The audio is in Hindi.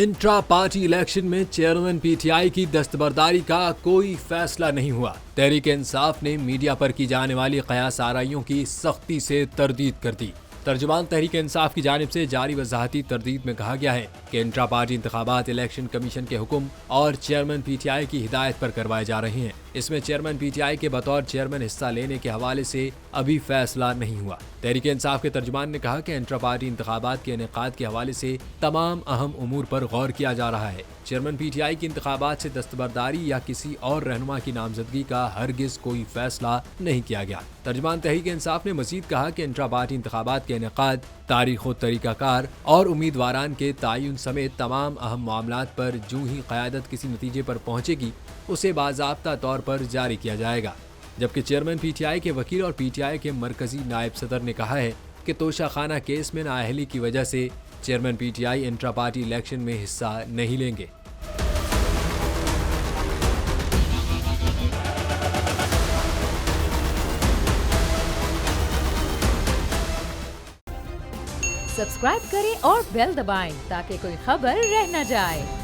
इंट्रा पार्टी इलेक्शन में चेयरमैन पीटीआई की दस्तबरदारी का कोई फैसला नहीं हुआ। तहरीक-ए-इंसाफ ने मीडिया पर की जाने वाली कयास आराइयों की सख्ती से तरदीद कर दी। तर्जुमान तहरीक-ए-इंसाफ की जानिब से जारी वजाहती तरदीद में कहा गया है कि इंट्रा पार्टी इंतखाबात इलेक्शन कमीशन के हुक्म और चेयरमैन पीटीआई की हिदायत पर करवाए जा रहे हैं। इसमें चेयरमैन पीटीआई के बतौर चेयरमैन हिस्सा लेने के हवाले से अभी फैसला नहीं हुआ। तहरीक-ए-इंसाफ के तर्जुमान ने कहा कि इंट्रा पार्टी इंतखाबात के इनेकाद के हवाले से तमाम अहम उमूर पर गौर किया जा रहा है। चेयरमैन पीटीआई की इंतखाबात से दस्तबरदारी या किसी और रहनुमा की नामजदगी का हरगिज कोई फैसला नहीं किया गया। तर्जुमान तहरीक-ए-इंसाफ ने मजीद कहा कि इंट्रा पार्टी इंतखाबात के इनेकाद, तारीख व तरीकाकार और उम्मीदवारान के तयन समेत तमाम अहम मामलात पर जो ही क़यादत किसी नतीजे पर पहुंचेगी उसे बाज़ाब्ता तौर पर जारी किया जाएगा। जबकि चेयरमैन पीटीआई के वकील और पीटीआई के मरकजी नायब सदर ने कहा है कि तोशाखाना केस में नाअहली की वजह से chairman PTI intra party election में हिस्सा नहीं लेंगे। सब्सक्राइब करें और बेल दबाएं ताकि कोई खबर रह न जाए।